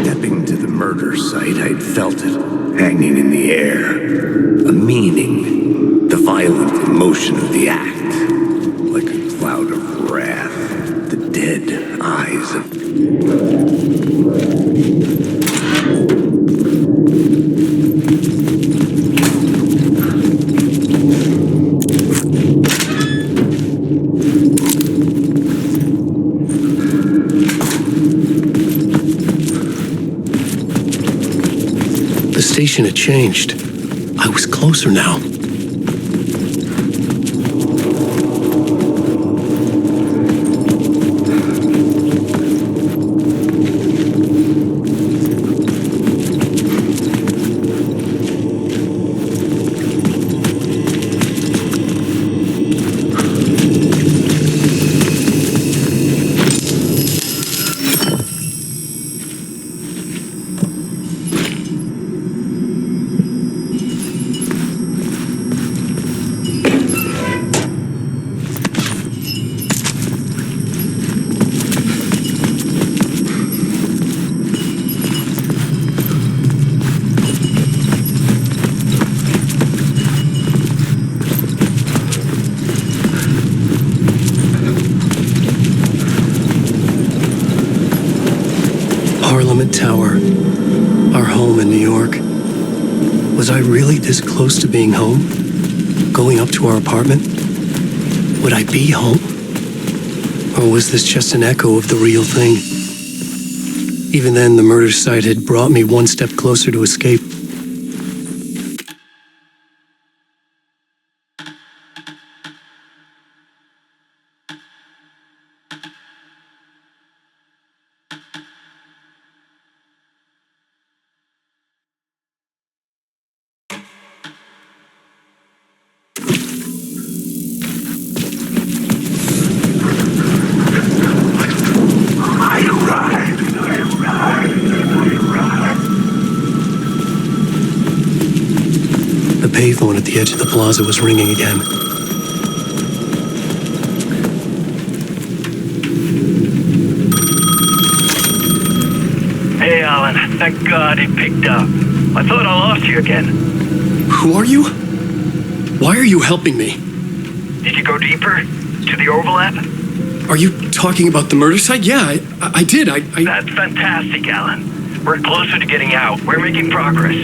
Stepping to the murder site, I'd felt it hanging in the air. A meaning, the violent emotion of the act, like a cloud of wrath, the dead eyes of... The station had changed. I was closer now. Parliament Tower, our home in New York. Was I really this close to being home? Going up to our apartment? Would I be home? Or was this just an echo of the real thing? Even then, the murder site had brought me one step closer to escape. The payphone at the edge of the plaza was ringing again. Hey, Alan. Thank God it picked up. I thought I lost you again. Who are you? Why are you helping me? Did you go deeper? To the overlap? Are you talking about the murder site? Yeah, I did. That's fantastic, Alan. We're closer to getting out. We're making progress.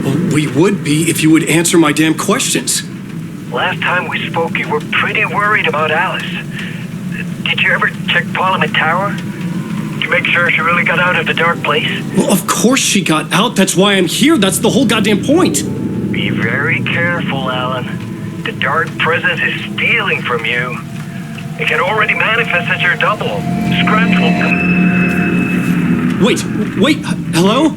Well, we would be if you would answer my damn questions. Last time we spoke, you were pretty worried about Alice. Did you ever check Parliament Tower? Did you make sure she really got out of the dark place? Well, of course she got out. That's why I'm here. That's the whole goddamn point. Be very careful, Alan. The dark presence is stealing from you. It can already manifest as your double. Scratch will come. Wait, hello?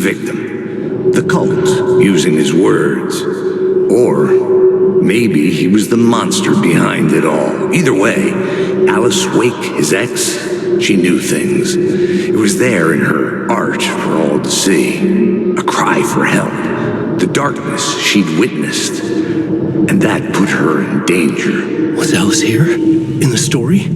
victim. The cult, using his words. Or maybe he was the monster behind it all. Either way, Alice Wake, his ex, she knew things. It was there in her art for all to see. A cry for help. The darkness she'd witnessed. And that put her in danger. Was Alice here? In the story?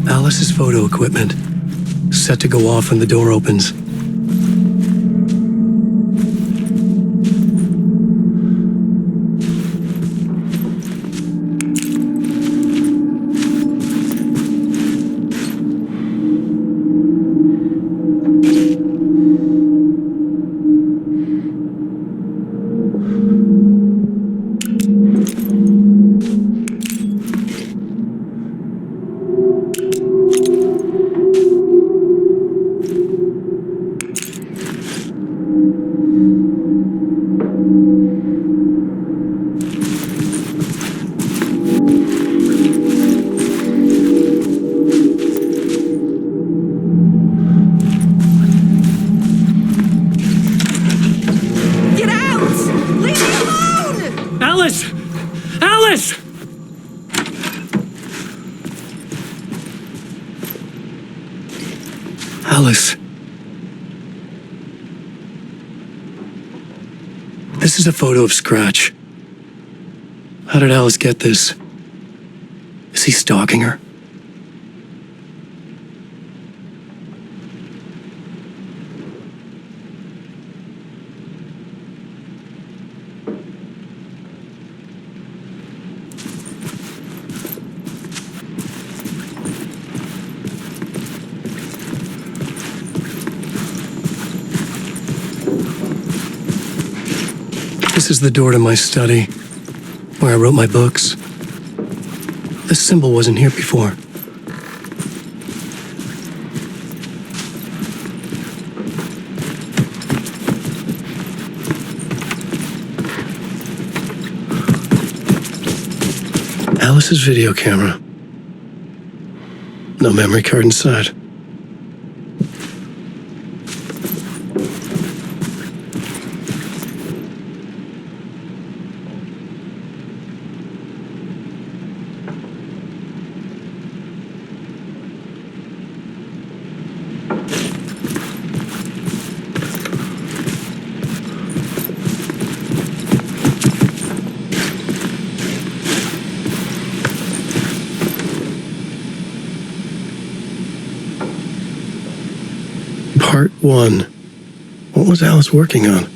Alice's photo equipment, set to go off when the door opens. Alice. This is a photo of Scratch. How did Alice get this? Is he stalking her? This is the door to my study, where I wrote my books. This symbol wasn't here before. Alice's video camera. No memory card inside. Part 1. What was Alice working on?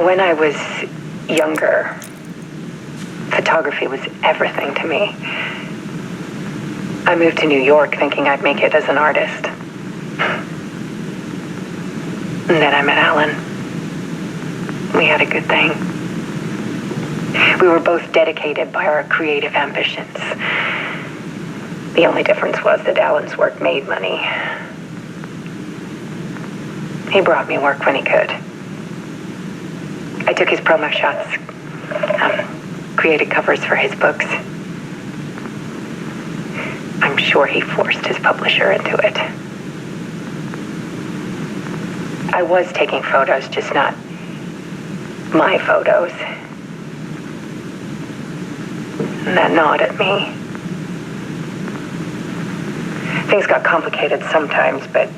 When I was younger, photography was everything to me. I moved to New York thinking I'd make it as an artist. And then I met Alan. We had a good thing. We were both dedicated by our creative ambitions. The only difference was that Alan's work made money. He brought me work when he could. I took his promo shots, created covers for his books. I'm sure he forced his publisher into it. I was taking photos, just not my photos. And that gnawed at me. Things got complicated sometimes, but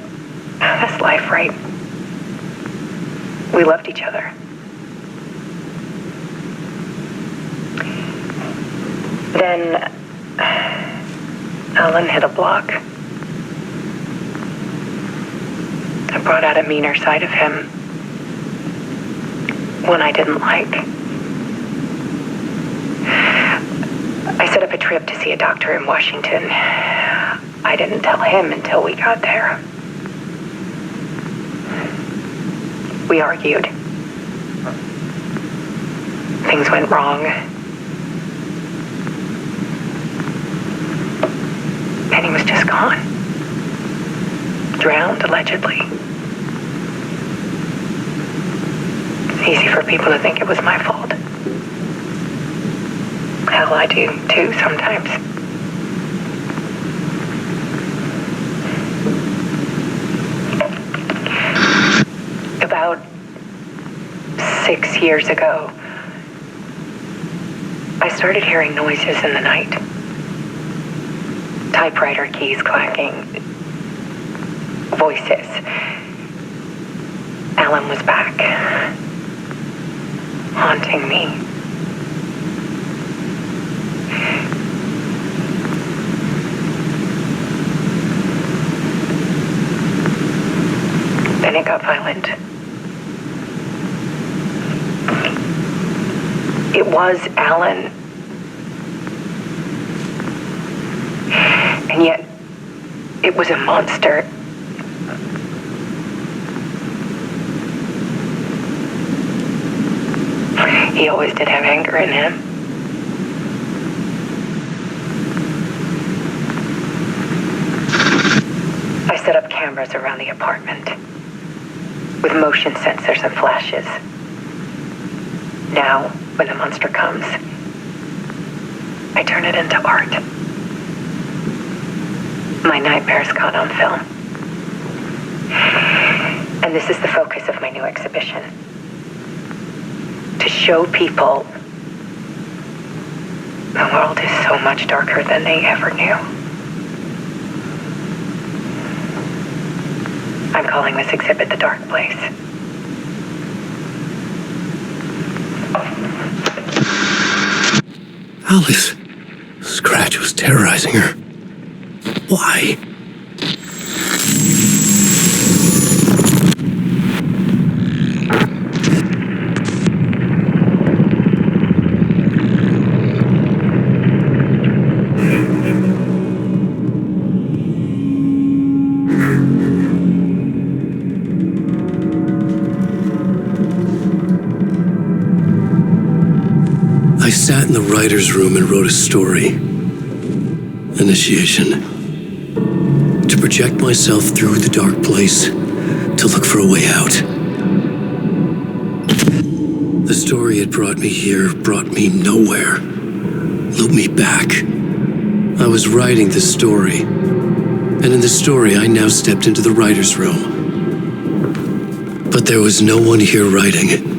that's life, right? We loved each other. Then Alan hit a block. I brought out a meaner side of him. One I didn't like. I set up a trip to see a doctor in Washington. I didn't tell him until we got there. We argued. Things went wrong. And he was just gone. Drowned, allegedly. It's easy for people to think it was my fault. Hell, I do too sometimes. About 6 years ago, I started hearing noises in the night. Typewriter keys clacking. Voices. Alan was back. Haunting me. Then it got violent. It was Alan. And yet, it was a monster. He always did have anger in him. I set up cameras around the apartment with motion sensors and flashes. Now, when the monster comes, I turn it into art. My nightmares caught on film. And this is the focus of my new exhibition. To show people the world is so much darker than they ever knew. I'm calling this exhibit The Dark Place. Alice. Scratch was terrorizing her. Why? I sat in the writer's room and wrote a story. Initiation. To project myself through the dark place, to look for a way out. The story had brought me here, brought me nowhere. Looped me back. I was writing the story. And in the story, I now stepped into the writer's room. But there was no one here writing it.